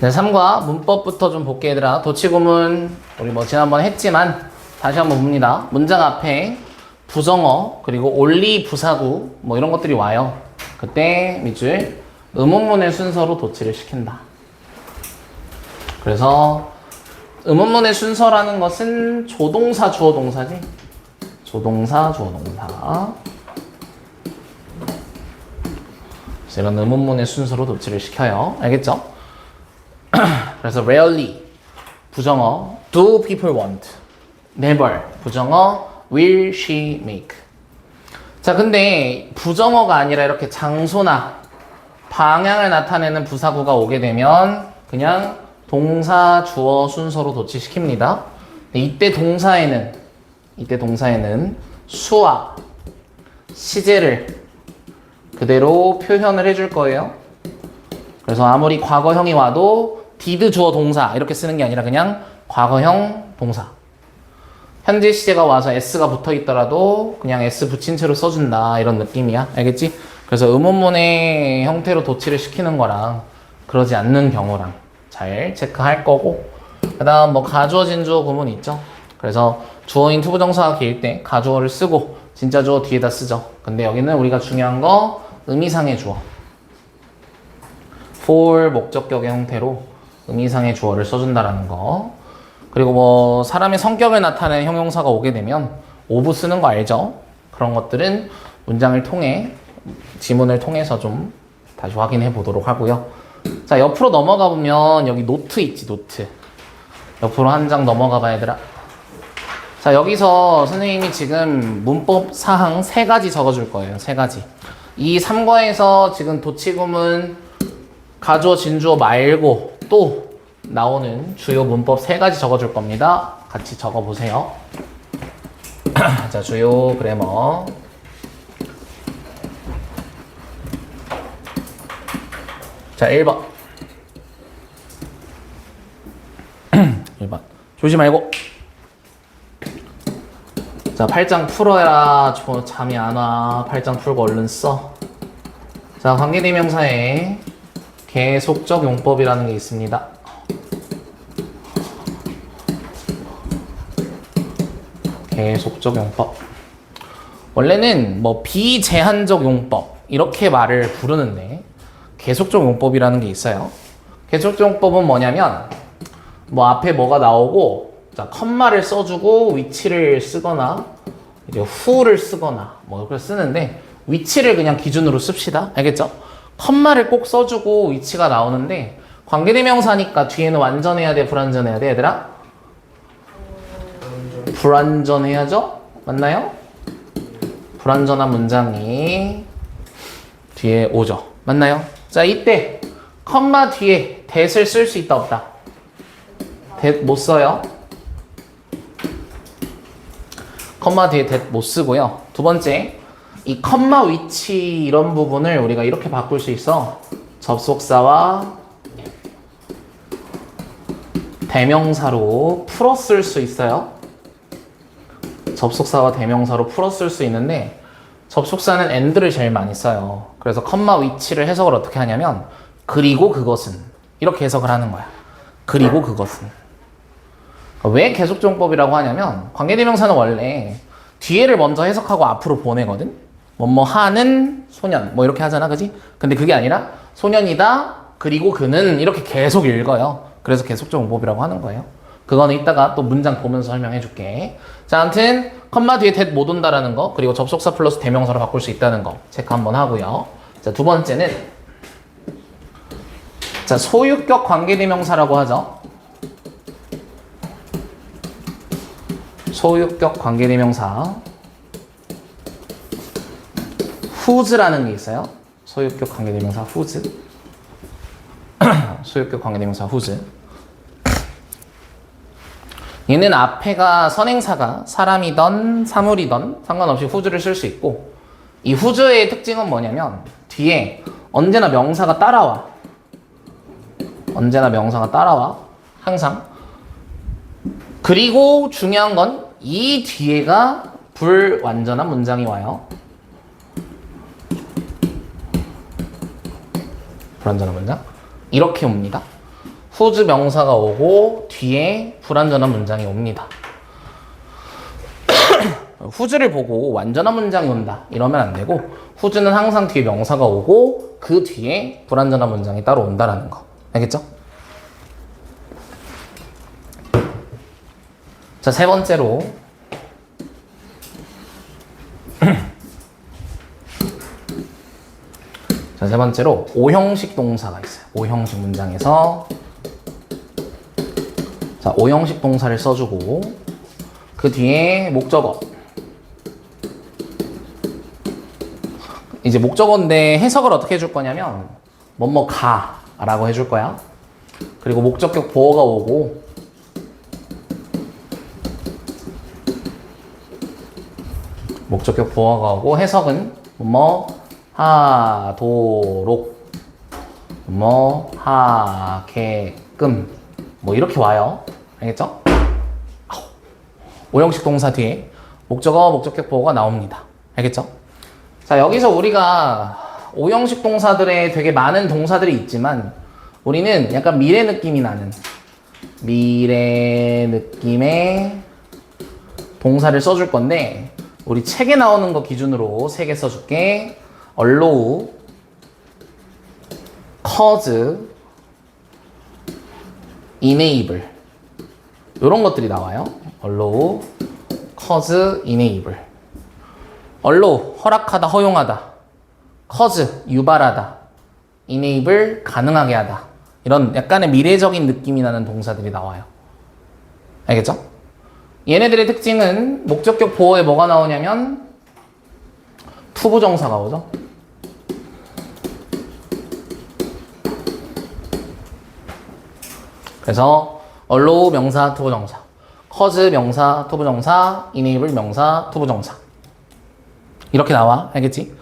네, 3과 문법부터 좀 볼게 얘들아. 도치구문 우리 뭐 지난번에 했지만 다시 한번 봅니다. 문장 앞에 부정어 그리고 올리 부사구 뭐 이런 것들이 와요. 그때 밑줄 의문문의 순서로 도치를 시킨다. 그래서 의문문의 순서라는 것은 조동사 주어 동사지. 조동사 주어 동사. 그래서 이런 의문문의 순서로 도치를 시켜요. 알겠죠? 그래서 rarely 부정어 do people want, never 부정어 will she make. 자, 근데 부정어가 아니라 이렇게 장소나 방향을 나타내는 부사구가 오게 되면 그냥 동사 주어 순서로 도치시킵니다. 이때 동사에는 수와 시제를 그대로 표현을 해줄 거예요. 그래서 아무리 과거형이 와도 did 주어 동사 이렇게 쓰는 게 아니라 그냥 과거형 동사. 현재 시제가 와서 s가 붙어 있더라도 그냥 s 붙인 채로 써준다 이런 느낌이야. 알겠지? 그래서 의문문의 형태로 도치를 시키는 거랑 그러지 않는 경우랑 잘 체크할 거고, 그 다음 뭐 가주어 진주어 구문 있죠. 그래서 주어인 투부정사가 길 때 가주어를 쓰고 진짜 주어 뒤에다 쓰죠. 근데 여기는 우리가 중요한 거 의미상의 주어, for 목적격의 형태로 의미상의 주어를 써준다라는 거. 그리고 뭐 사람의 성격을 나타내는 형용사가 오게 되면 of 쓰는 거 알죠? 그런 것들은 문장을 통해, 지문을 통해서 좀 다시 확인해 보도록 하고요. 자, 옆으로 넘어가 보면 여기 노트 있지, 노트. 옆으로 한 장 넘어가 봐 얘들아. 자, 여기서 선생님이 지금 문법 사항 3가지 적어줄 거예요. 3가지. 이 3과에서 지금 도치구문 가주어 진주어 말고 또 나오는 주요 문법 3가지 적어줄 겁니다. 같이 적어보세요. 자, 주요 그래머. 자, 1번. 1번. 조심 말고. 자, 8장 풀어야 잠이 안 와. 8장 풀고 얼른 써. 자, 관계대명사에 계속적 용법이라는 게 있습니다. 계속적 용법. 원래는 뭐 비제한적 용법 이렇게 말을 부르는데 계속적 용법이라는 게 있어요. 계속적 용법은 뭐냐면 뭐 앞에 뭐가 나오고 자, 컴마를 써주고 위치를 쓰거나 이제 who를 쓰거나 뭐 이렇게 쓰는데 위치를 그냥 기준으로 씁시다. 알겠죠? 컴마를 꼭 써주고 위치가 나오는데 관계대명사니까 뒤에는 완전해야 돼, 불완전해야 돼, 얘들아? 불완전해야죠? 맞나요? 불완전한 문장이 뒤에 오죠. 맞나요? 자, 이때 컴마 뒤에 that을 쓸 수 있다, 없다? that 못 써요. 컴마 뒤에 that 못 쓰고요. 두 번째, 이 컴마 위치 이런 부분을 우리가 이렇게 바꿀 수 있어. 접속사와 대명사로 풀어 쓸 수 있어요. 접속사와 대명사로 풀어 쓸 수 있는데 접속사는 and를 제일 많이 써요. 그래서 컴마 위치를 해석을 어떻게 하냐면 그리고 그것은 이렇게 해석을 하는 거야. 그리고 그것은. 왜 계속적용법이라고 하냐면 관계대명사는 원래 뒤에를 먼저 해석하고 앞으로 보내거든. 뭐뭐 하는 소년 뭐 이렇게 하잖아, 그지? 근데 그게 아니라 소년이다 그리고 그는 이렇게 계속 읽어요. 그래서 계속적용법이라고 하는 거예요. 그거는 이따가 또 문장 보면서 설명해 줄게. 자, 아무튼 컴마 뒤에 that 못 온다라는 거, 그리고 접속사 플러스 대명사로 바꿀 수 있다는 거 체크 한번 하고요. 자, 두 번째는 자, 소유격 관계대명사라고 하죠. 소유격 관계대명사 whose라는 게 있어요. 소유격 관계대명사 whose. 소유격 관계대명사 whose. 얘는 앞에가 선행사가 사람이던 사물이던 상관없이 whose를 쓸 수 있고, 이 whose의 특징은 뭐냐면 뒤에 언제나 명사가 따라와. 언제나 명사가 따라와. 항상. 그리고 중요한 건 이 뒤에가 불완전한 문장이 와요. 불완전한 문장? 이렇게 옵니다. whose 명사가 오고 뒤에 불완전한 문장이 옵니다. whose를 보고 완전한 문장이 온다 이러면 안 되고 whose는 항상 뒤에 명사가 오고 그 뒤에 불완전한 문장이 따로 온다라는 거. 알겠죠? 자, 세 번째로 자, 세 번째로 오형식 동사가 있어요. 오형식 문장에서 자, 오형식 동사를 써주고 그 뒤에 목적어. 이제 목적어인데 해석을 어떻게 해줄 거냐면 뭐뭐 가 라고 해줄 거야. 그리고 목적격 보어가 오고 목적격 보어가 오고 해석은 뭐뭐 하도록 뭐 하게끔 뭐 이렇게 와요. 알겠죠? 오형식 동사 뒤에 목적어, 목적격 보어가 나옵니다. 알겠죠? 자, 여기서 우리가 오형식 동사들에 되게 많은 동사들이 있지만 우리는 약간 미래 느낌이 나는 미래 느낌의 동사를 써줄 건데 우리 책에 나오는 거 기준으로 3개 써줄게. allow, cause, enable 이런 것들이 나와요. allow, cause, enable. allow, 허락하다, 허용하다. cause, 유발하다. enable, 가능하게 하다. 이런 약간의 미래적인 느낌이 나는 동사들이 나와요. 알겠죠? 얘네들의 특징은 목적격 보어에 뭐가 나오냐면 투부정사가 오죠. 그래서 allow 명사, 투부정사, cause 명사, 투부정사, enable 명사, 투부정사 이렇게 나와. 알겠지?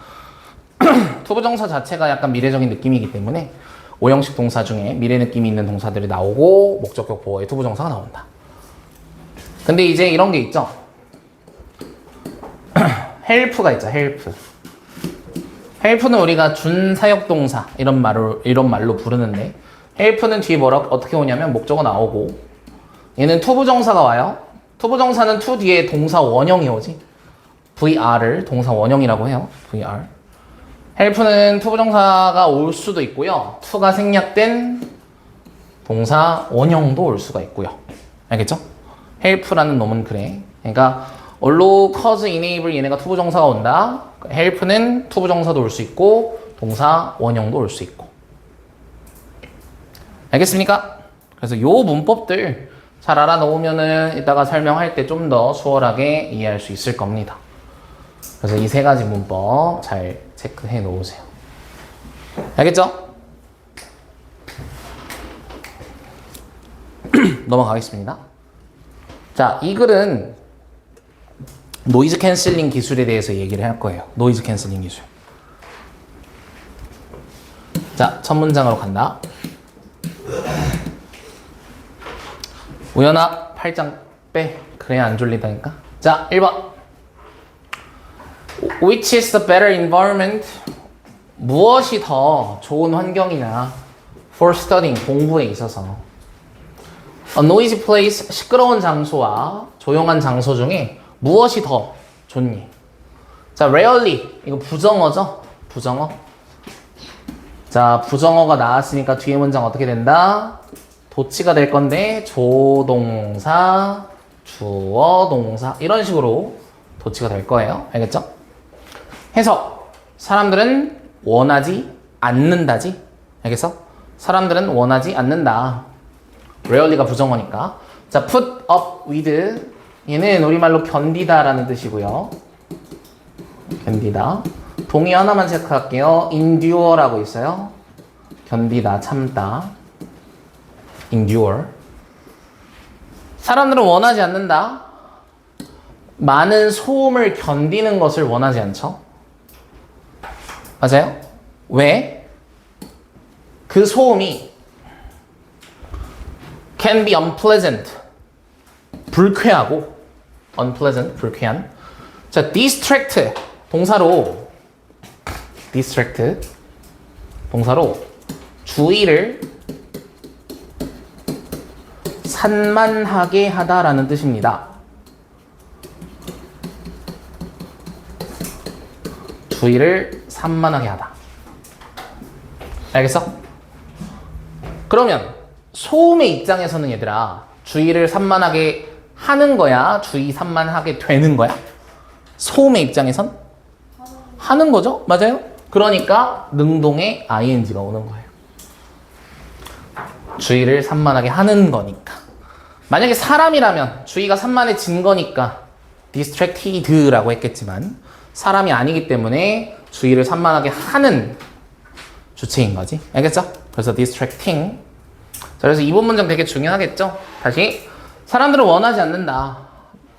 투부정사 자체가 약간 미래적인 느낌이기 때문에 오형식 동사 중에 미래 느낌이 있는 동사들이 나오고 목적격 보어에 투부정사가 나온다. 근데 이제 이런 게 있죠. help가 있죠. help는 우리가 준사역동사 이런 말로 부르는데 help는 뒤에 어떻게 오냐면 목적어 나오고 얘는 투부정사가 와요. 투부정사는 to 뒤에 동사 원형이 오지. VR을 동사 원형이라고 해요. VR. help는 투부정사가 올 수도 있고요. to가 생략된 동사 원형도 올 수가 있고요. 알겠죠? help라는 놈은 그래. 그러니까 allow, cause, enable 얘네가 투부정사가 온다. help는 투부정사도 올 수 있고 동사 원형도 올 수 있고. 알겠습니까? 그래서 요 문법들 잘 알아놓으면은 이따가 설명할 때 좀 더 수월하게 이해할 수 있을 겁니다. 그래서 이 3가지 문법 잘 체크해 놓으세요. 알겠죠? 넘어가겠습니다. 자, 이 글은 노이즈 캔슬링 기술에 대해서 얘기를 할 거예요. 노이즈 캔슬링 기술. 자, 첫 문장으로 간다. 우연아, 팔짱 빼. 그래야 안 졸리다니까. 자, 1번. Which is the better environment? 무엇이 더 좋은 환경이냐? For studying, 공부에 있어서. A noisy place, 시끄러운 장소와 조용한 장소 중에 무엇이 더 좋니? 자, rarely, 이거 부정어죠? 부정어. 자, 부정어가 나왔으니까 뒤에 문장 어떻게 된다? 도치가 될 건데 조동사, 주어, 동사 이런 식으로 도치가 될 거예요. 알겠죠? 해석. 사람들은 원하지 않는다지. 알겠어? 사람들은 원하지 않는다. rarely가 부정어니까. 자, put up with 얘는 우리말로 견디다 라는 뜻이고요. 견디다. 동의 하나만 체크할게요. endure라고 있어요. 견디다, 참다. endure. 사람들은 원하지 않는다. 많은 소음을 견디는 것을 원하지 않죠. 맞아요? 왜? 그 소음이 can be unpleasant. 불쾌하고 unpleasant, 불쾌한. 자, distract 동사로 distract 동사로 주의를 산만하게 하다라는 뜻입니다. 주의를 산만하게 하다. 알겠어? 그러면 소음의 입장에서는 얘들아 주의를 산만하게 하는 거야? 주의 산만하게 되는 거야? 소음의 입장에선? 하는 거죠? 맞아요? 그러니까 능동에 ing가 오는 거예요. 주의를 산만하게 하는 거니까. 만약에 사람이라면 주의가 산만해진 거니까 distracted라고 했겠지만 사람이 아니기 때문에 주의를 산만하게 하는 주체인 거지. 알겠죠? 그래서 distracting. 자, 그래서 이번 문장 되게 중요하겠죠? 다시. 사람들은 원하지 않는다.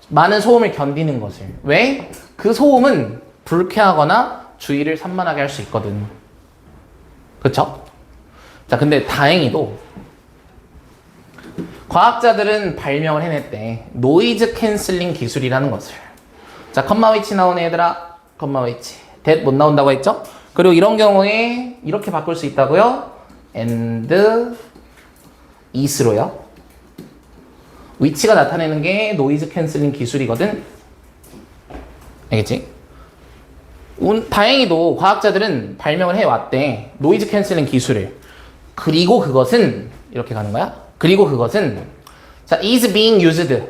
많은 소음을 견디는 것을. 왜? 그 소음은 불쾌하거나 주의를 산만하게 할 수 있거든. 그쵸? 자, 근데 다행히도 과학자들은 발명을 해냈대. 노이즈 캔슬링 기술이라는 것을. 자, 컴마 위치 나오네 얘들아. 컴마 위치. that 못 나온다고 했죠? 그리고 이런 경우에 이렇게 바꿀 수 있다고요? and is로요. 위치가 나타내는 게 노이즈 캔슬링 기술이거든. 알겠지? 다행히도 과학자들은 발명을 해왔대. 노이즈 캔슬링 기술을. 그리고 그것은 이렇게 가는 거야. 그리고 그것은 자, is being used.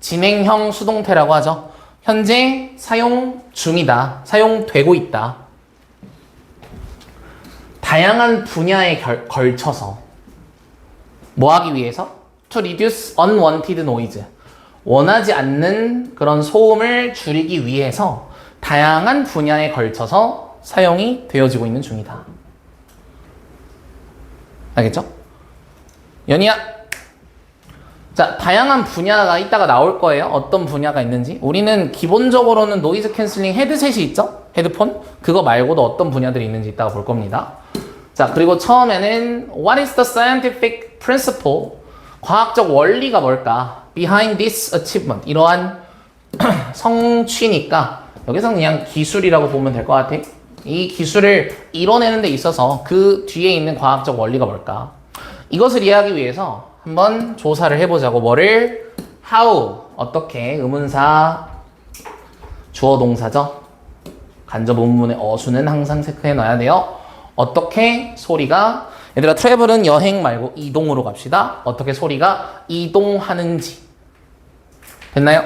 진행형 수동태라고 하죠. 현재 사용 중이다. 사용되고 있다. 다양한 분야에 걸쳐서 뭐 하기 위해서? To reduce unwanted noise. 원하지 않는 그런 소음을 줄이기 위해서 다양한 분야에 걸쳐서 사용이 되어지고 있는 중이다. 알겠죠? 연희야. 자, 다양한 분야가 이따가 나올 거예요. 어떤 분야가 있는지. 우리는 기본적으로는 노이즈 캔슬링 헤드셋이 있죠? 헤드폰? 그거 말고도 어떤 분야들이 있는지 이따가 볼 겁니다. 자, 그리고 처음에는 What is the scientific principle? 과학적 원리가 뭘까? Behind this achievement. 이러한 성취니까 여기서 그냥 기술이라고 보면 될 것 같아. 이 기술을 이뤄내는 데 있어서 그 뒤에 있는 과학적 원리가 뭘까? 이것을 이해하기 위해서 한번 조사를 해보자고. 뭐를? How. 어떻게? 의문사 주어 동사죠. 간접 의문문의 어수는 항상 체크해 놔야 돼요. 어떻게 소리가 얘들아 트래블은 여행 말고 이동으로 갑시다. 어떻게 소리가 이동하는지. 됐나요?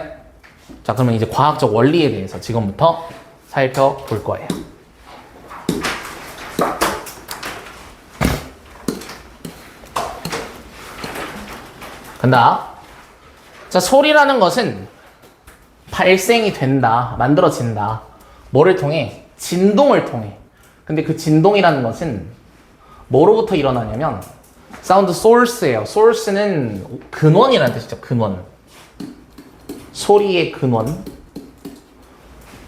자, 그러면 이제 과학적 원리에 대해서 지금부터 살펴볼 거예요. 간다. 자, 소리라는 것은 발생이 된다. 만들어진다. 뭐를 통해? 진동을 통해. 근데 그 진동이라는 것은 뭐로부터 일어나냐면 사운드 소스예요. source는 근원이라는 뜻이죠. 근원. 소리의 근원.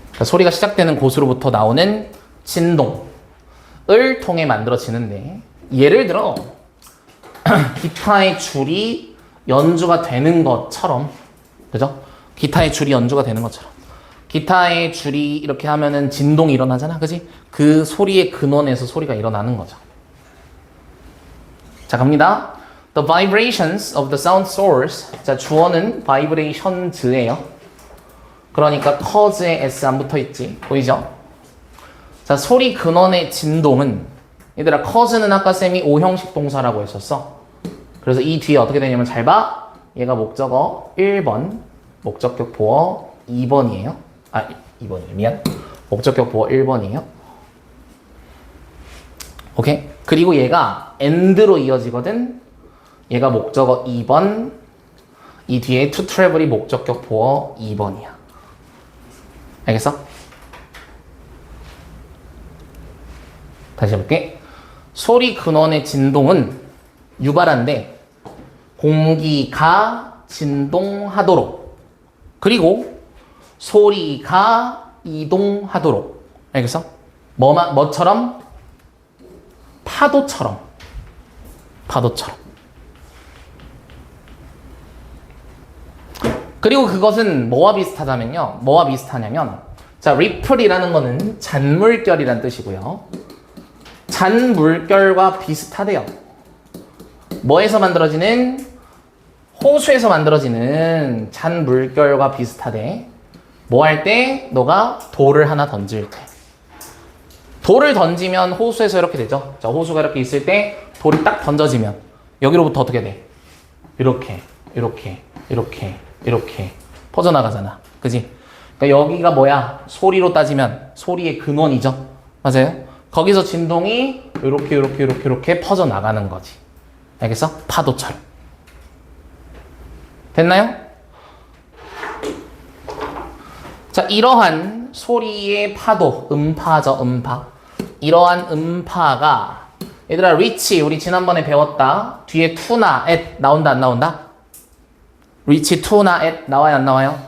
그러니까 소리가 시작되는 곳으로부터 나오는 진동을 통해 만들어지는데, 예를 들어 기타의 줄이 연주가 되는 것처럼, 그죠? 기타의 줄이 연주가 되는 것처럼 기타의 줄이 이렇게 하면은 진동이 일어나잖아, 그지? 그 소리의 근원에서 소리가 일어나는 거죠. 자, 갑니다. The vibrations of the sound source. 자, 주어는 vibrations예요. 그러니까 cause에 s 안 붙어 있지. 보이죠? 자, 소리 근원의 진동은 얘들아 cause는 아까 쌤이 5형식 동사라고 했었어. 그래서 이 뒤에 어떻게 되냐면 잘 봐. 얘가 목적어 1번, 목적격 보어 2번이에요. 아, 2번이에요. 미안. 목적격 보어 1번이에요. 오케이? 그리고 얘가 and로 이어지거든. 얘가 목적어 2번, 이 뒤에 to travel이 목적격 보어 2번이야. 알겠어? 다시 해볼게. 소리 근원의 진동은 유발한데 공기가 진동하도록, 그리고 소리가 이동하도록. 알겠어? 뭐처럼? 파도처럼. 파도처럼. 그리고 그것은 뭐와 비슷하다면요. 뭐와 비슷하냐면, 자, ripple이라는 거는 잔물결이란 뜻이고요. 잔물결과 비슷하대요. 뭐에서 만들어지는? 호수에서 만들어지는 잔 물결과 비슷하대. 뭐 할 때? 너가 돌을 하나 던질 때. 돌을 던지면 호수에서 이렇게 되죠. 자, 호수가 이렇게 있을 때 돌이 딱 던져지면 여기로부터 어떻게 돼? 이렇게 퍼져나가잖아. 그지? 그러니까 여기가 뭐야? 소리로 따지면 소리의 근원이죠. 맞아요? 거기서 진동이 이렇게 퍼져나가는 거지. 알겠어? 파도처럼. 됐나요? 자, 이러한 소리의 파도, 음파죠, 음파. 이러한 음파가 얘들아, reach 우리 지난번에 배웠다. 뒤에 to나 at 나온다, 안 나온다? reach to나 at 나와요, 안 나와요?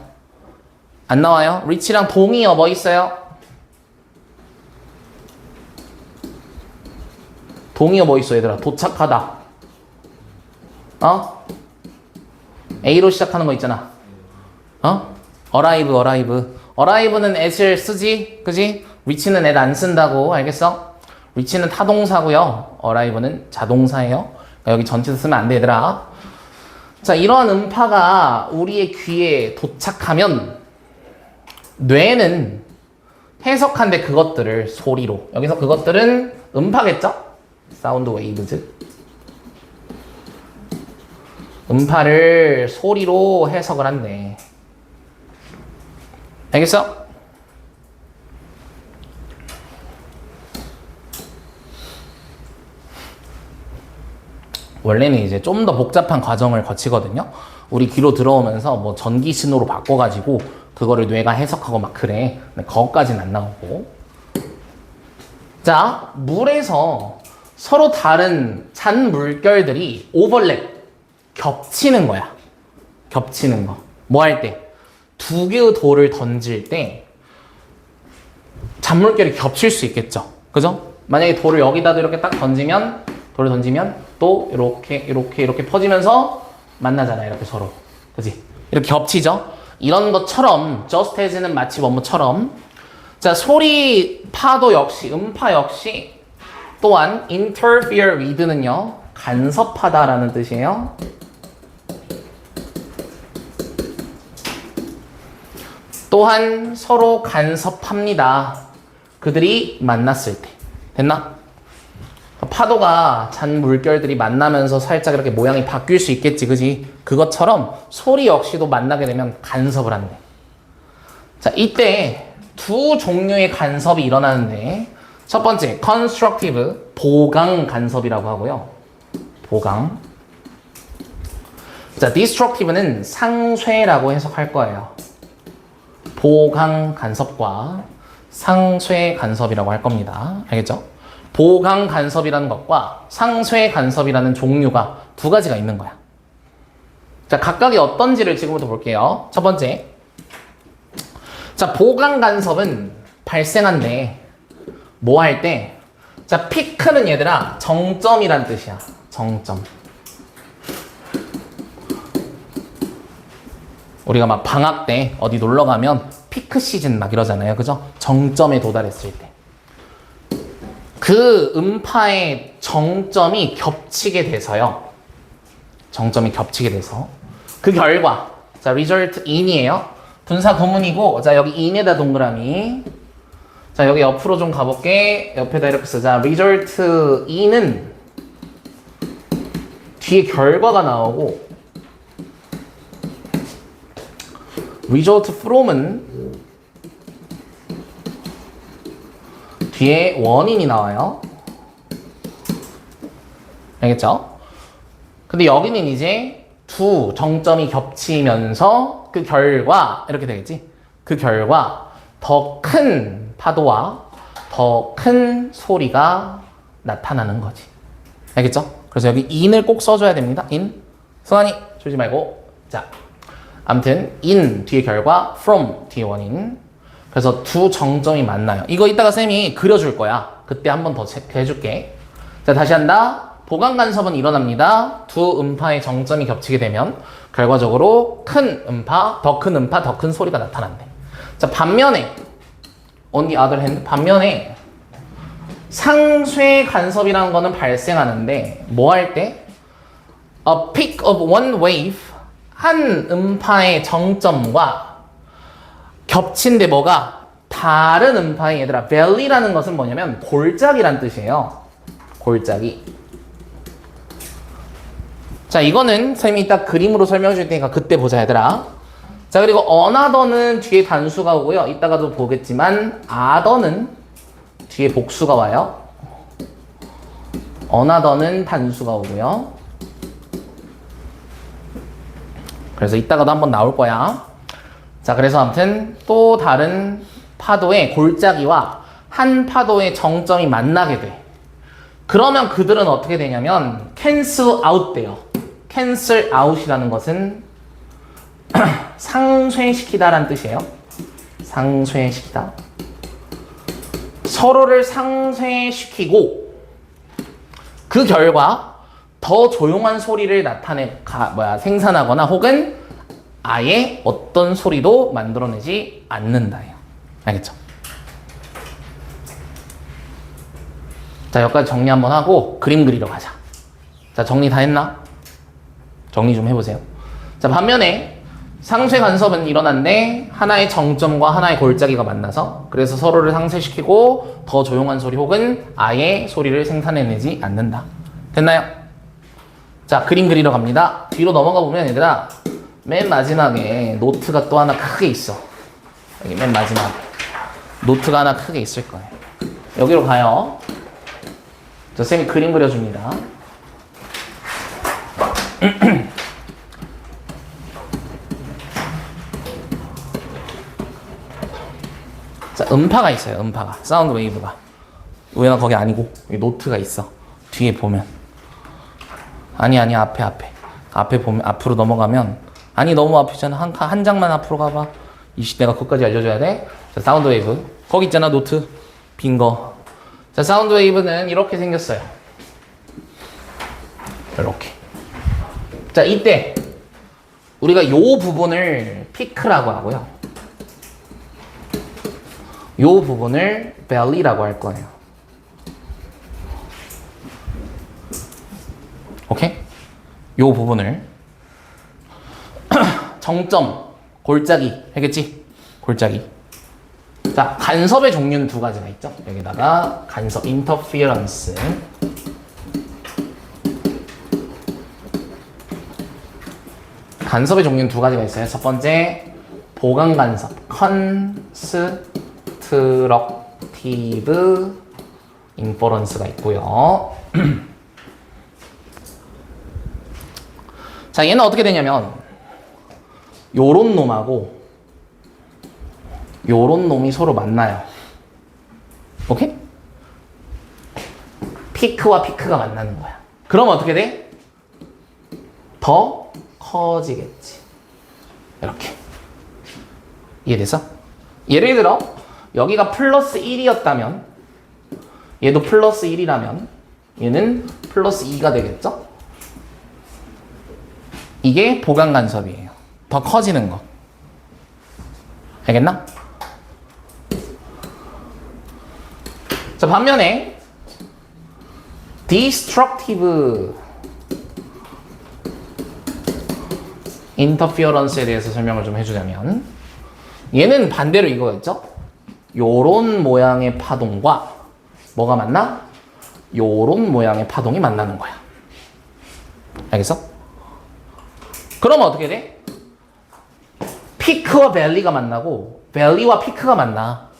안 나와요? reach랑 동의어 뭐 있어요? 동의어 뭐 있어, 얘들아? 도착하다. A로 시작하는 거 있잖아. arrive는 at을 쓰지? 그지? reach는 at 안 쓴다고. 알겠어? reach는 타동사고요. arrive는 자동사예요. 그러니까 여기 전치사 쓰면 안 돼, 얘들아. 자, 이러한 음파가 우리의 귀에 도착하면 뇌는 해석한데 그것들을 소리로. 여기서 그것들은 음파겠죠? 사운드 웨이브즈. 음파를 소리로 해석을 한대. 알겠어? 원래는 이제 좀 더 복잡한 과정을 거치거든요. 우리 귀로 들어오면서 뭐 전기 신호로 바꿔가지고 그거를 뇌가 해석하고 막 그래. 근데 거기까지는 안 나오고. 자, 물에서 서로 다른 잔 물결들이 오버랩, 겹치는 거야. 겹치는 거. 뭐 할 때? 두 개의 돌을 던질 때 잔물결이 겹칠 수 있겠죠. 그죠? 만약에 돌을 여기다도 이렇게 딱 던지면, 돌을 던지면 또 이렇게 퍼지면서 만나잖아. 이렇게 서로. 그지? 이렇게 겹치죠? 이런 것처럼 just as는 마치 뭐뭐처럼. 자, 소리 파도 역시, 음파 역시 또한 interfere with는요, 간섭하다라는 뜻이에요. 또한 서로 간섭합니다. 그들이 만났을 때. 됐나? 파도가 잔 물결들이 만나면서 살짝 이렇게 모양이 바뀔 수 있겠지, 그지? 그것처럼 소리 역시도 만나게 되면 간섭을 한대. 자, 이때 두 종류의 간섭이 일어나는데, 첫 번째, constructive, 보강 간섭이라고 하고요. 보강. 자, destructive는 상쇄라고 해석할 거예요. 보강 간섭과 상쇄 간섭이라고 할 겁니다. 알겠죠? 보강 간섭이라는 것과 상쇄 간섭이라는 종류가 두 가지가 있는 거야. 자, 각각이 어떤지를 지금부터 볼게요. 첫 번째. 자, 보강 간섭은 발생한데 뭐 할 때? 자, 피크는 얘들아 정점이란 뜻이야. 정점. 우리가 막 방학 때 어디 놀러 가면 피크 시즌 막 이러잖아요. 그죠? 정점에 도달했을 때. 그 음파의 정점이 겹치게 돼서요. 정점이 겹치게 돼서. 그 결과. 자, result in이에요. 분사 구문이고, 자, 여기 in에다 동그라미. 자, 여기 옆으로 좀 가볼게. 옆에다 이렇게 쓰자. result in은 뒤에 결과가 나오고, result from은 뒤에 원인이 나와요. 알겠죠? 근데 여기는 이제 두 정점이 겹치면서 그 결과 이렇게 되겠지? 그 결과 더 큰 파도와 더 큰 소리가 나타나는 거지. 알겠죠? 그래서 여기 in을 꼭 써줘야 됩니다. in. 승환이 줄지 말고. 자, 아무튼 in 뒤에 결과, from 뒤에 원인. 그래서 두 정점이 만나요. 이거 이따가 쌤이 그려줄 거야. 그때 한 번 더 체크해줄게. 자, 다시 한다. 보강 간섭은 일어납니다. 두 음파의 정점이 겹치게 되면 결과적으로 큰 음파, 더 큰 음파, 더 큰 소리가 나타난대. 자, 반면에 on the other hand, 반면에 상쇄 간섭이라는 거는 발생하는데 뭐 할 때? A peak of one wave 한 음파의 정점과 겹친데 뭐가 다른 음파의 얘들아 valley라는 것은 뭐냐면 골짜기란 뜻이에요. 골짜기. 자, 이거는 쌤이 이따 그림으로 설명해 줄 테니까 그때 보자 얘들아. 자, 그리고 another는 뒤에 단수가 오고요. 이따가도 보겠지만 other는 뒤에 복수가 와요. another는 단수가 오고요. 그래서 이따가도 한번 나올 거야. 자, 그래서 아무튼 또 다른 파도의 골짜기와 한 파도의 정점이 만나게 돼. 그러면 그들은 어떻게 되냐면 cancel out 돼요. cancel out이라는 것은 상쇄시키다라는 뜻이에요. 상쇄시키다. 서로를 상쇄시키고 그 결과 더 조용한 소리를 생산하거나 혹은 아예 어떤 소리도 만들어내지 않는다예요. 알겠죠? 자, 여기까지 정리 한번 하고 그림 그리러 가자. 자, 정리 다 했나? 정리 좀 해보세요. 자, 반면에 상쇄 간섭은 일어났는데 하나의 정점과 하나의 골짜기가 만나서 그래서 서로를 상쇄시키고 더 조용한 소리 혹은 아예 소리를 생산해내지 않는다. 됐나요? 자, 그림 그리러 갑니다. 뒤로 넘어가 보면 얘들아 맨 마지막에 노트가 또 하나 크게 있어. 여기 맨 마지막 노트가 하나 크게 있을 거예요. 여기로 가요. 저 쌤이 그림 그려줍니다. 자, 음파가 있어요. 음파가. 사운드 웨이브가. 우연아 거기 아니고 여기 노트가 있어. 뒤에 보면. 아니 앞에 보면 앞으로 넘어가면 아니 너무 앞이잖아. 한 장만 앞으로 가봐. 이씨 내가 그것까지 알려줘야 돼. 자, 사운드 웨이브. 거기 있잖아 노트. 빈 거. 자, 사운드 웨이브는 이렇게 생겼어요. 이렇게. 자, 이때 우리가 요 부분을 피크라고 하고요. 요 부분을 valley라고 할 거예요. 오케이? 요 부분을 정점, 골짜기, 알겠지? 골짜기. 자, 간섭의 종류는 두 가지가 있죠. 여기다가 간섭, interference. 간섭의 종류는 두 가지가 있어요. 첫 번째, 보강 간섭, constructive inference가 있고요. 자, 얘는 어떻게 되냐면 요런 놈하고 요런 놈이 서로 만나요. 오케이? 피크와 피크가 만나는 거야. 그럼 어떻게 돼? 더 커지겠지. 이렇게. 이해됐어? 예를 들어 여기가 플러스 1이었다면 얘도 플러스 1이라면 얘는 플러스 2가 되겠죠? 이게 보강 간섭이에요. 더 커지는 거. 알겠나? 자, 반면에 destructive interference에 대해서 설명을 좀 해주자면 얘는 반대로 이거였죠? 요런 모양의 파동과 뭐가 만나? 요런 모양의 파동이 만나는 거야. 알겠어? 그럼 어떻게 돼? 피크와 밸리가 만나고 밸리와 피크가 만나.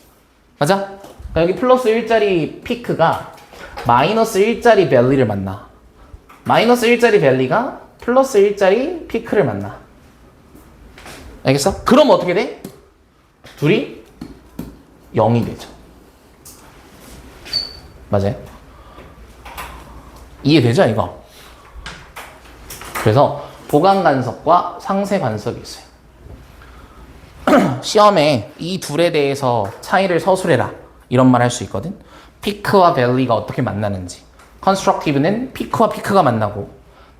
맞아? 그러니까 여기 플러스 1짜리 피크가 마이너스 1짜리 밸리를 만나. 마이너스 1짜리 밸리가 플러스 1짜리 피크를 만나. 알겠어? 그럼 어떻게 돼? 둘이 0이 되죠. 맞아요? 이해되죠, 이거? 그래서 보강 간섭과 상쇄 간섭이 있어요. 시험에 이 둘에 대해서 차이를 서술해라. 이런 말 할 수 있거든. 피크와 밸리가 어떻게 만나는지. 컨스트럭티브는 피크와 피크가 만나고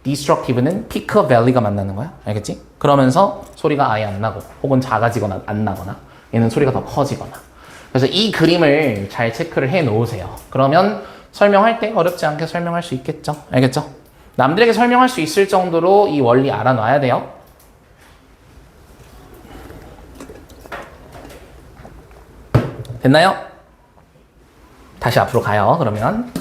디스트럭티브는 피크와 밸리가 만나는 거야. 알겠지? 그러면서 소리가 아예 안 나고 혹은 작아지거나 안 나거나 얘는 소리가 더 커지거나. 그래서 이 그림을 잘 체크를 해 놓으세요. 그러면 설명할 때 어렵지 않게 설명할 수 있겠죠? 알겠죠? 남들에게 설명할 수 있을 정도로 이 원리 알아놔야 돼요. 됐나요? 다시 앞으로 가요. 그러면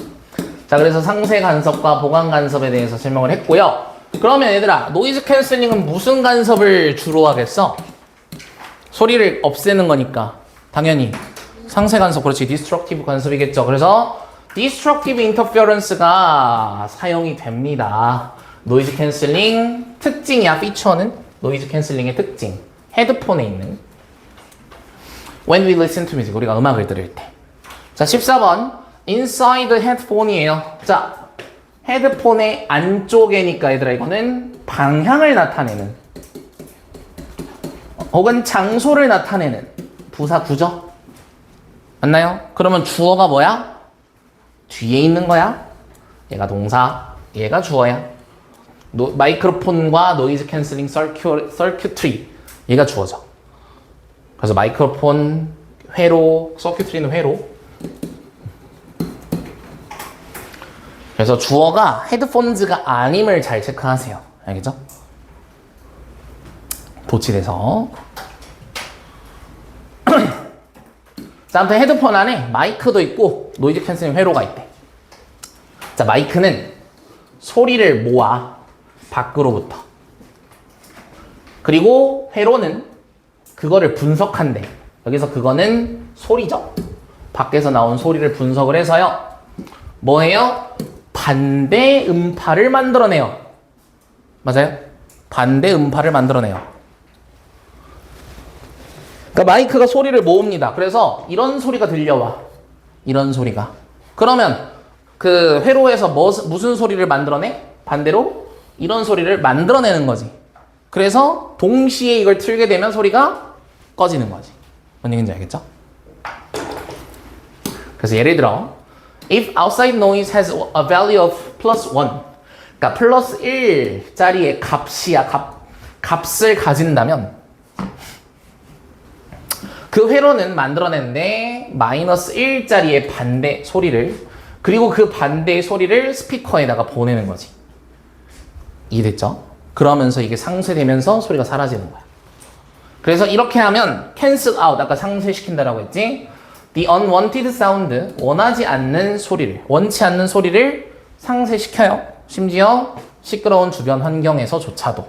자, 그래서 상세 간섭과 보강 간섭에 대해서 설명을 했고요. 그러면 얘들아, 노이즈 캔슬링은 무슨 간섭을 주로 하겠어? 소리를 없애는 거니까 당연히 상세 간섭, 그렇지, 디스트럭티브 간섭이겠죠. 그래서 디스트럭티브 인터페어런스가 사용이 됩니다. 노이즈 캔슬링 특징이야. 피처는 노이즈 캔슬링의 특징, 헤드폰에 있는 When we listen to music, 우리가 음악을 들을 때. 자, 14번 inside headphone이에요. 자, 헤드폰의 안쪽에니까 얘들아, 이거는 방향을 나타내는 혹은 장소를 나타내는 부사 구죠. 맞나요? 그러면 주어가 뭐야? 뒤에 있는 거야. 얘가 동사, 얘가 주어야. 마이크로폰과 노이즈 캔슬링 서큐트리, 얘가 주어져. 그래서 마이크로폰, 회로, 서큐트리는 회로. 그래서 주어가 헤드폰즈가 아님을 잘 체크하세요. 알겠죠? 도치돼서. 자, 아무튼 헤드폰 안에 마이크도 있고 노이즈 캔슬링 회로가 있대. 자, 마이크는 소리를 모아 밖으로부터. 그리고 회로는 그거를 분석한대. 여기서 그거는 소리죠. 밖에서 나온 소리를 분석을 해서요. 뭐해요? 반대 음파를 만들어내요. 맞아요? 반대 음파를 만들어내요. 그러니까 마이크가 소리를 모읍니다. 그래서 이런 소리가 들려와. 이런 소리가. 그러면 그 회로에서 무슨 소리를 만들어내? 반대로 이런 소리를 만들어내는 거지. 그래서 동시에 이걸 틀게 되면 소리가 꺼지는 거지. 뭔 얘기인지 알겠죠? 그래서 예를 들어 If outside noise has a value of plus 1, 그러니까 플러스 1짜리의 값이야. 값을 가진다면 그 회로는 만들어내는데 마이너스 1짜리의 반대 소리를, 그리고 그 반대의 소리를 스피커에다가 보내는 거지. 이해됐죠? 그러면서 이게 상쇄되면서 소리가 사라지는 거야. 그래서 이렇게 하면 cancel out, 아까 상쇄시킨다라고 했지? The unwanted sound, 원하지 않는 소리를, 원치 않는 소리를 상쇄시켜요. 심지어 시끄러운 주변 환경에서조차도.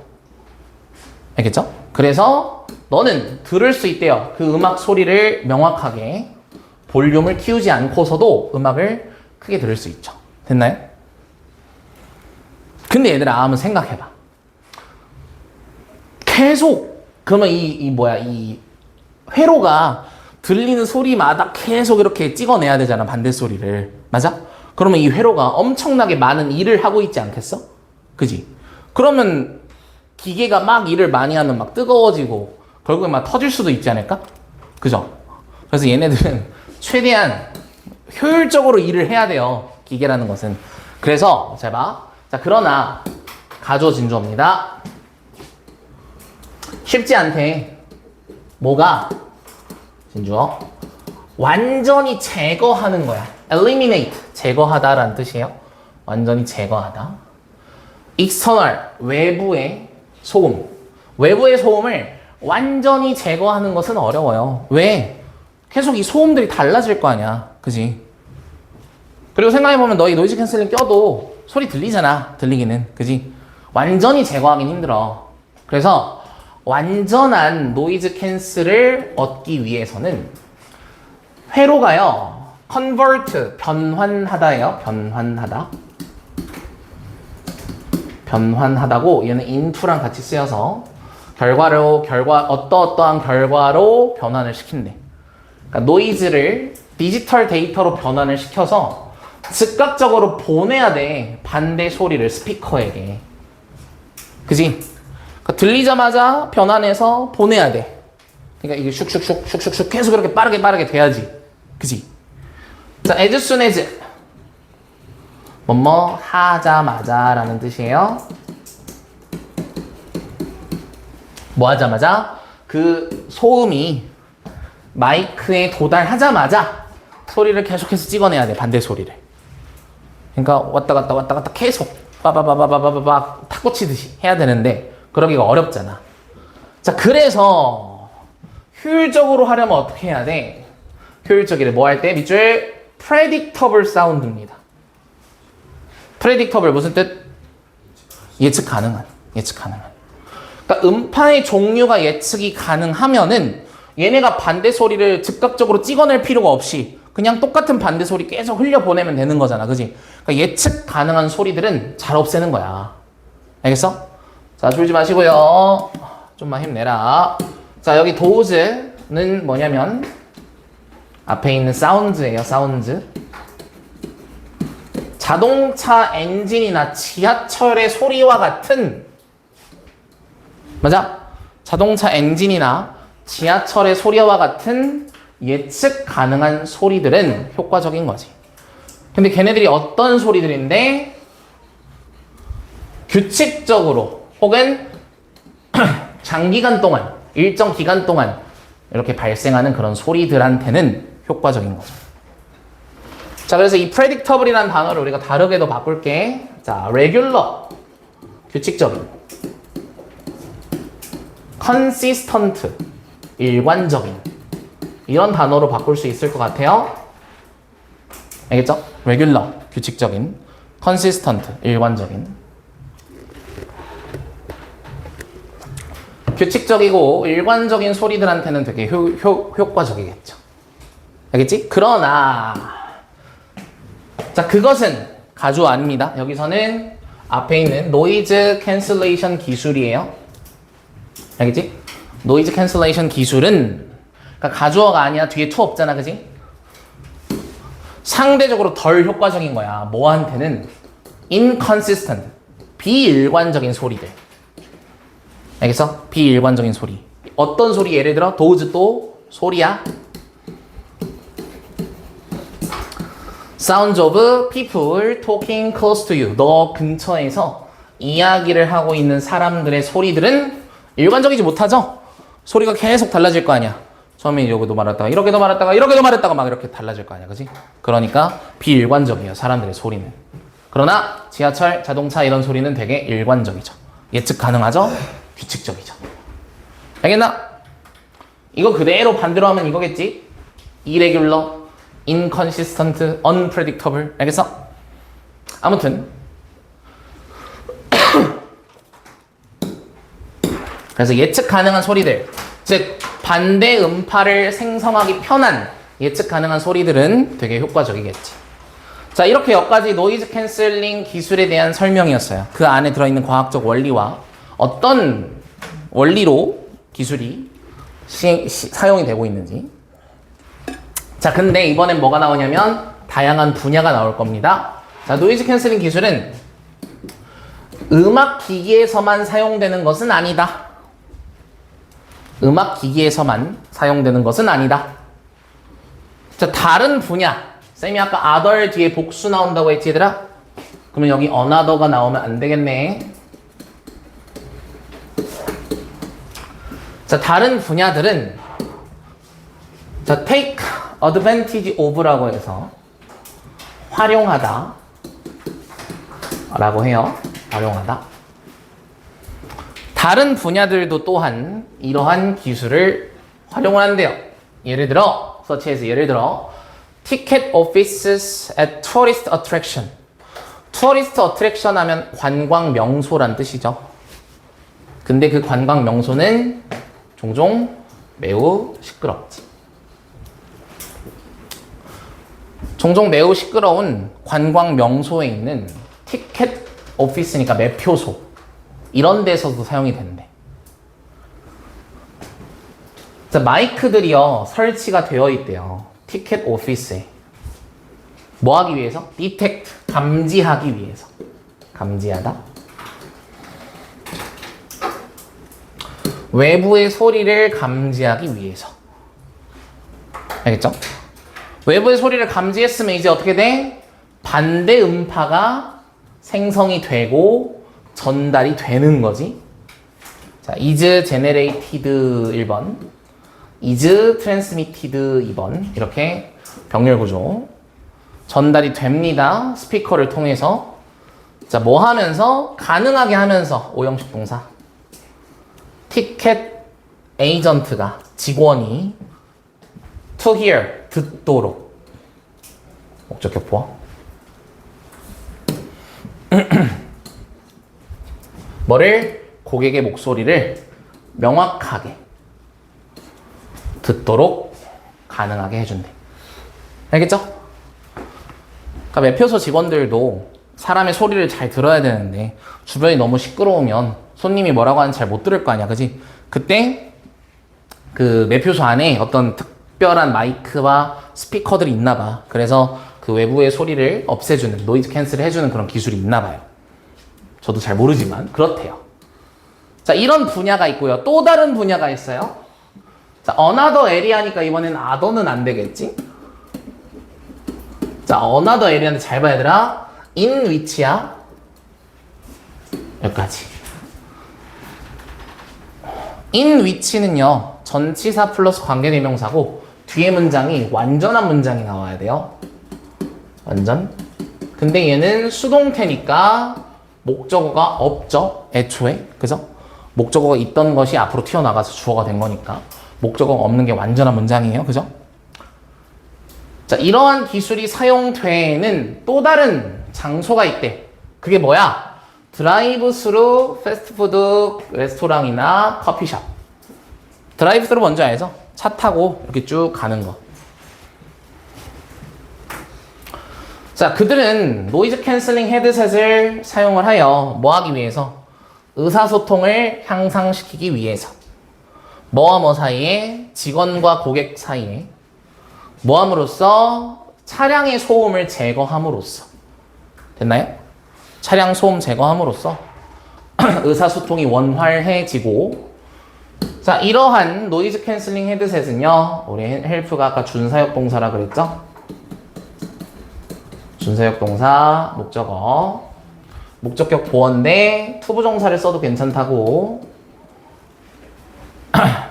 알겠죠? 그래서 너는 들을 수 있대요. 그 음악 소리를 명확하게 볼륨을 키우지 않고서도 음악을 크게 들을 수 있죠. 됐나요? 근데 얘들아, 한번 생각해봐. 계속 그러면 이 회로가 들리는 소리마다 계속 이렇게 찍어내야 되잖아, 반대 소리를. 맞아? 그러면 이 회로가 엄청나게 많은 일을 하고 있지 않겠어? 그지? 그러면 기계가 막 일을 많이 하면 막 뜨거워지고 결국에 막 터질 수도 있지 않을까? 그죠? 그래서 얘네들은 최대한 효율적으로 일을 해야 돼요, 기계라는 것은. 그래서 잘 봐. 자, 그러나 가조 진주어입니다. 쉽지 않대. 뭐가? 진주어. 완전히 제거하는 거야. eliminate, 제거하다라는 뜻이에요. 완전히 제거하다. external, 외부의 소음. 외부의 소음을 완전히 제거하는 것은 어려워요. 왜? 계속 이 소음들이 달라질 거 아니야. 그지? 그리고 생각해보면 너희 노이즈 캔슬링 껴도 소리 들리잖아. 들리기는. 그지? 완전히 제거하긴 힘들어. 그래서 완전한 노이즈 캔슬을 얻기 위해서는 회로가요, convert, 변환하다예요. 변환하다고, 얘는 into랑 같이 쓰여서 어떠한 결과로 변환을 시킨대. 그러니까 노이즈를 디지털 데이터로 변환을 시켜서 즉각적으로 보내야 돼. 반대 소리를 스피커에게. 그지? 그러니까 들리자마자 변환해서 보내야 돼. 그러니까 이게 슉슉슉 계속 그렇게 빠르게 돼야지. 그지? 자, as soon as 뭐뭐 하자마자 라는 뜻이에요. 뭐 하자마자? 그 소음이 마이크에 도달하자마자 소리를 계속해서 찍어내야 돼, 반대 소리를. 그러니까 왔다 갔다 계속 빠바바바바바바 탁구 치듯이 해야 되는데 그러기가 어렵잖아. 자, 그래서 효율적으로 하려면 어떻게 해야 돼? 효율적이래. 뭐 할 때? 밑줄 predictable sound입니다. predictable 무슨 뜻? 예측 가능한. 그러니까 음파의 종류가 예측이 가능하면은 얘네가 반대 소리를 즉각적으로 찍어낼 필요가 없이 그냥 똑같은 반대 소리 계속 흘려보내면 되는 거잖아. 그지? 그러니까 예측 가능한 소리들은 잘 없애는 거야. 알겠어? 자, 졸지 마시고요. 좀만 힘내라. 자, 여기 도우즈는 뭐냐면 앞에 있는 사운드예요. 사운드. 자동차 엔진이나 지하철의 소리와 같은, 맞아? 자동차 엔진이나 지하철의 소리와 같은 예측 가능한 소리들은 효과적인 거지. 근데 걔네들이 어떤 소리들인데 규칙적으로 혹은 장기간 동안, 일정 기간 동안 이렇게 발생하는 그런 소리들한테는 효과적인 거죠. 자, 그래서 이 predictable이라는 단어를 우리가 다르게도 바꿀게. 자, regular, 규칙적인, consistent, 일관적인, 이런 단어로 바꿀 수 있을 것 같아요. 알겠죠? regular, 규칙적인, consistent, 일관적인. 규칙적이고 일관적인 소리들한테는 되게 효과적이겠죠. 알겠지? 그러나 자, 그것은 가주어 아닙니다. 여기서는 앞에 있는 noise cancellation 기술이에요. 알겠지? noise cancellation 기술은 그러니까 가주어가 아니야. 뒤에 to 없잖아. 그지? 상대적으로 덜 효과적인 거야. 뭐한테는 inconsistent, 비일관적인 소리들. 알겠어? 비일관적인 소리. 어떤 소리? 예를 들어 도우즈 또 소리야. Sounds of people talking close to you. 너 근처에서 이야기를 하고 있는 사람들의 소리들은 일관적이지 못하죠? 소리가 계속 달라질 거 아니야. 처음에 여기도 말했다가 이렇게도 말했다가 이렇게도 말했다가 막 이렇게 달라질 거 아니야. 그지? 그러니까 비일관적이에요. 사람들의 소리는. 그러나 지하철, 자동차 이런 소리는 되게 일관적이죠. 예측 가능하죠? 규칙적이죠. 알겠나? 이거 그대로 반대로 하면 이거겠지? irregular, inconsistent, unpredictable. 알겠어? 아무튼 그래서 예측 가능한 소리들, 즉 반대 음파를 생성하기 편한 예측 가능한 소리들은 되게 효과적이겠지. 자, 이렇게 여기까지 노이즈 캔슬링 기술에 대한 설명이었어요. 그 안에 들어있는 과학적 원리와 어떤 원리로 기술이 사용이 되고 있는지. 자, 근데 이번엔 뭐가 나오냐면 다양한 분야가 나올 겁니다. 자, 노이즈 캔슬링 기술은 음악 기기에서만 사용되는 것은 아니다. 음악 기기에서만 사용되는 것은 아니다. 자, 다른 분야. 쌤이 아까 other 뒤에 복수 나온다고 했지, 얘들아? 그러면 여기 another가 나오면 안 되겠네. 자, 다른 분야들은 자, take advantage of라고 해서 활용하다 라고 해요. 활용하다. 다른 분야들도 또한 이러한 기술을 활용을 한대요. 예를 들어 예를 들어 ticket offices at tourist attraction. tourist attraction 하면 관광 명소란 뜻이죠. 근데 그 관광 명소는 종종 매우 시끄럽지. 종종 매우 시끄러운 관광 명소에 있는 티켓 오피스니까 매표소, 이런 데서도 사용이 된대. 자, 마이크들이요 설치가 되어 있대요. 티켓 오피스에. 뭐 하기 위해서? detect, 감지하기 위해서. 감지하다. 외부의 소리를 감지하기 위해서. 알겠죠? 외부의 소리를 감지했으면 이제 어떻게 돼? 반대 음파가 생성이 되고 전달이 되는 거지. 자, is generated 1번, is transmitted 2번. 이렇게 병렬 구조. 전달이 됩니다. 스피커를 통해서. 자, 뭐 하면서? 가능하게 하면서. 오형식 동사. 티켓 에이전트가, 직원이 to hear, 듣도록. 목적격 보아. 뭐를? 고객의 목소리를 명확하게 듣도록 가능하게 해준대. 알겠죠? 그러니까 매표소 직원들도 사람의 소리를 잘 들어야 되는데 주변이 너무 시끄러우면 손님이 뭐라고 하는지 잘 못 들을 거 아니야, 그지? 그때 그 매표소 안에 어떤 특별한 마이크와 스피커들이 있나 봐. 그래서 그 외부의 소리를 없애주는, 노이즈 캔슬을 해주는 그런 기술이 있나 봐요. 저도 잘 모르지만 그렇대요. 자, 이런 분야가 있고요. 또 다른 분야가 있어요. 자, another area니까 이번엔 other는 안 되겠지? 자, another area인데 잘 봐야 되라. in which야. 여기까지. in which는요, 전치사 플러스 관계대명사고 뒤에 문장이 완전한 문장이 나와야 돼요. 완전. 근데 얘는 수동태니까 목적어가 없죠. 애초에. 그죠? 목적어가 있던 것이 앞으로 튀어나가서 주어가 된 거니까 목적어가 없는 게 완전한 문장이에요. 그죠? 자, 이러한 기술이 사용되는 또 다른 장소가 있대. 그게 뭐야? 드라이브 스루 패스트푸드 레스토랑이나 커피숍. 드라이브 스루 먼저 알죠? 차 타고 이렇게 쭉 가는 거. 자, 그들은 노이즈 캔슬링 헤드셋을 사용을 하여 뭐 하기 위해서? 의사소통을 향상시키기 위해서. 뭐와 뭐 사이에? 직원과 고객 사이에. 뭐 함으로써? 차량의 소음을 제거함으로써. 됐나요? 차량 소음 제거함으로써 의사소통이 원활해지고. 자, 이러한 노이즈 캔슬링 헤드셋은요, 우리 헬프가 아까 준사역 동사라 그랬죠? 준사역 동사, 목적어, 목적격 보어인데 투부정사를 써도 괜찮다고.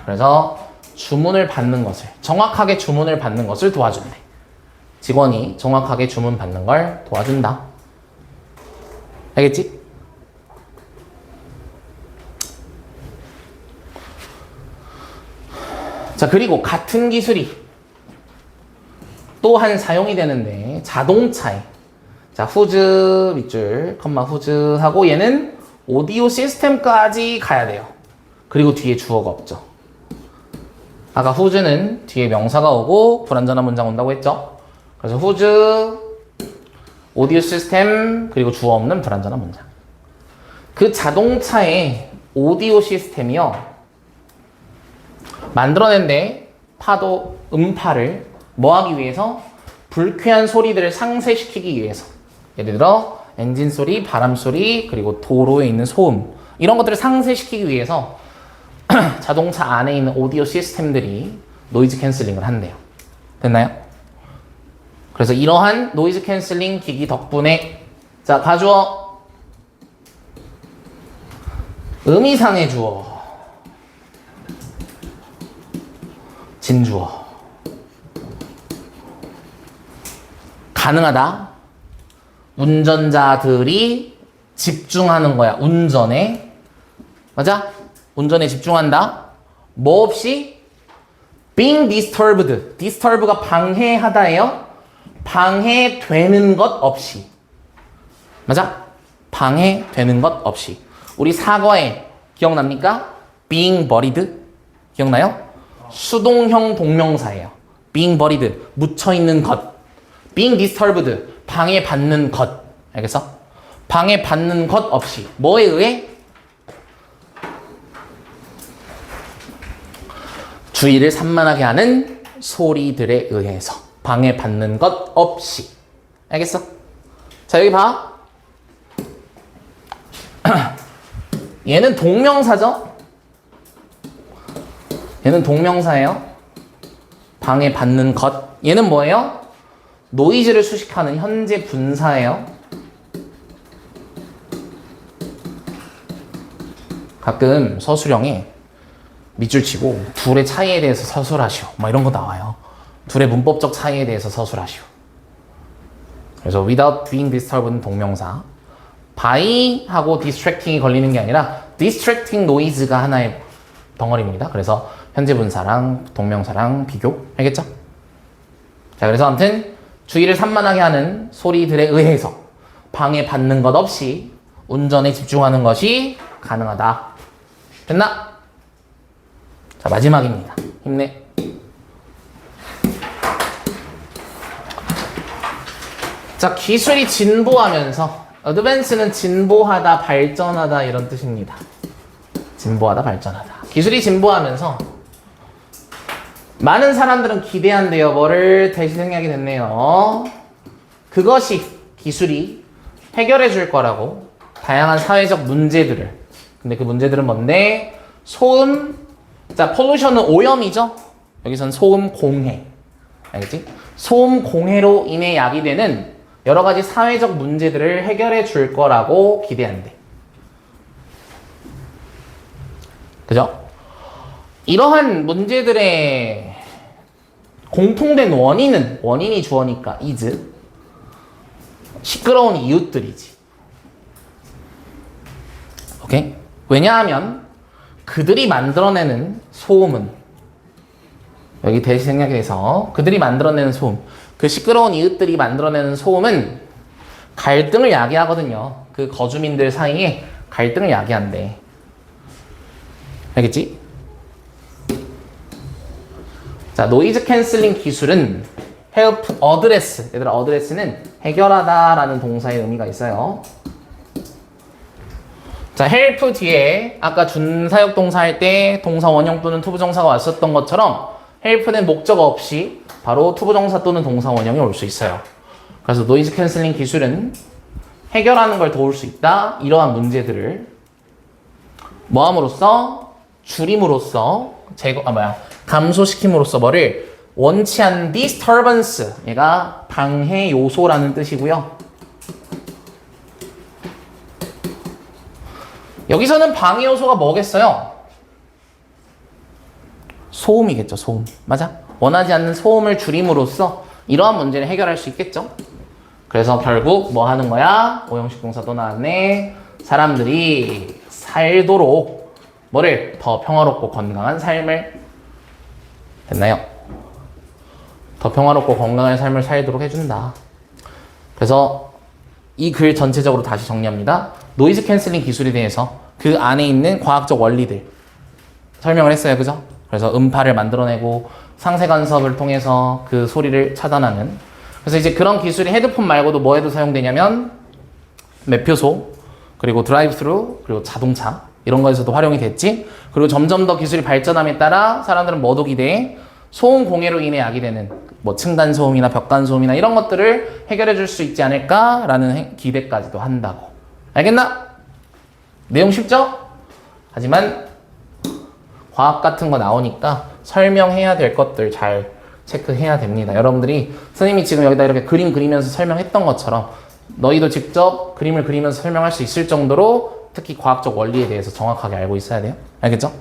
그래서 주문을 받는 것을, 정확하게 주문을 받는 것을 도와준대. 직원이 정확하게 주문 받는 걸 도와준다. 알겠지? 자, 그리고 같은 기술이 또한 사용이 되는데 자동차에, 자, 후즈 밑줄 컴마 후즈 하고 얘는 오디오 시스템까지 가야 돼요. 그리고 뒤에 주어가 없죠. 아까 후즈는 뒤에 명사가 오고 불완전한 문장 온다고 했죠. 그래서 후즈 오디오 시스템 그리고 주어 없는 불완전한 문장. 그 자동차의 오디오 시스템이요, 만들어낸데 파도 음파를 뭐 하기 위해서? 불쾌한 소리들을 상쇄시키기 위해서. 예를 들어 엔진 소리, 바람 소리, 그리고 도로에 있는 소음, 이런 것들을 상쇄시키기 위해서 자동차 안에 있는 오디오 시스템들이 노이즈 캔슬링을 한대요. 됐나요? 그래서 이러한 노이즈 캔슬링 기기 덕분에, 자, 가주어 의미상의 주어 진주어 가능하다. 운전자들이 집중하는 거야. 운전에. 맞아? 운전에 집중한다. 뭐 없이? being disturbed. disturb가 방해하다예요. 방해되는 것 없이. 맞아? 방해되는 것 없이. 우리 사과에 기억납니까? being buried. 기억나요? 수동형 동명사예요. being buried. 묻혀있는 것. being disturbed. 방해받는 것. 알겠어? 방해받는 것 없이. 뭐에 의해? 주의를 산만하게 하는 소리들에 의해서. 방해받는 것 없이. 알겠어? 자, 여기 봐. 얘는 동명사죠? 얘는 동명사예요. 방해받는 것. 얘는 뭐예요? 노이즈를 수식하는 현재 분사예요. 가끔 서술형에 밑줄 치고 둘의 차이에 대해서 서술하시오, 막 이런 거 나와요. 둘의 문법적 차이에 대해서 서술하시오. 그래서 without being disturbed는 동명사, by 하고 distracting이 걸리는 게 아니라 distracting noise가 하나의 덩어리입니다. 그래서 현재 분사랑 동명사랑 비교. 알겠죠? 자, 그래서 아무튼 주의를 산만하게 하는 소리들에 의해서 방해받는 것 없이 운전에 집중하는 것이 가능하다. 됐나? 자, 마지막입니다. 힘내. 자, 기술이 진보하면서, 어드밴스는 진보하다, 발전하다 이런 뜻입니다. 진보하다, 발전하다. 기술이 진보하면서 많은 사람들은 기대한대요. 뭐를 대신 생각이 됐네요. 그것이 기술이 해결해 줄 거라고. 다양한 사회적 문제들을. 근데 그 문제들은 뭔데? 소음. 자, 폴루션은 오염이죠. 여기선 소음 공해. 알겠지? 소음 공해로 인해 야기되는 여러 가지 사회적 문제들을 해결해 줄 거라고 기대한대. 그죠? 이러한 문제들의 공통된 원인이 주어니까 is 시끄러운 이웃들이지. 오케이? 왜냐하면 그들이 만들어내는 소음은 여기 대시 생략해서 그들이 만들어내는 소음, 그 시끄러운 이웃들이 만들어내는 소음은 갈등을 야기하거든요. 그 거주민들 사이에 갈등을 야기한대. 알겠지? 자, 노이즈 캔슬링 기술은 help address. 얘들아, address는 해결하다 라는 동사의 의미가 있어요. 자, help 뒤에 아까 준사역 동사 할 때 동사 원형 또는 투부정사가 왔었던 것처럼 help는 목적 없이 바로 투부정사 또는 동사 원형이 올 수 있어요. 그래서 노이즈 캔슬링 기술은 해결하는 걸 도울 수 있다. 이러한 문제들을 뭐함으로써? 줄임으로써 감소시킴으로써 뭐를? 원치 않는 disturbance. 얘가 방해 요소라는 뜻이고요. 여기서는 방해 요소가 뭐겠어요? 소음이겠죠, 소음. 맞아? 원하지 않는 소음을 줄임으로써 이러한 문제를 해결할 수 있겠죠? 그래서 결국 뭐 하는 거야? 오형식 동사 또 나왔네. 사람들이 살도록 뭐를? 더 평화롭고 건강한 삶을. 됐나요? 더 평화롭고 건강한 삶을 살도록 해준다. 그래서 이 글 전체적으로 다시 정리합니다. 노이즈 캔슬링 기술에 대해서 그 안에 있는 과학적 원리들 설명을 했어요. 그죠? 그래서 음파를 만들어내고 상세 간섭을 통해서 그 소리를 차단하는. 그래서 이제 그런 기술이 헤드폰 말고도 뭐에도 사용되냐면 매표소, 그리고 드라이브 스루, 그리고 자동차 이런 거에서도 활용이 됐지. 그리고 점점 더 기술이 발전함에 따라 사람들은 뭐도 기대해? 소음 공해로 인해 야기되는 뭐 층간 소음이나 벽간 소음이나 이런 것들을 해결해 줄 수 있지 않을까라는 기대까지도 한다고. 알겠나? 내용 쉽죠? 하지만 과학 같은 거 나오니까 설명해야 될 것들 잘 체크해야 됩니다. 여러분들이 선생님이 지금 여기다 이렇게 그림 그리면서 설명했던 것처럼 너희도 직접 그림을 그리면서 설명할 수 있을 정도로 특히 과학적 원리에 대해서 정확하게 알고 있어야 돼요. 알겠죠?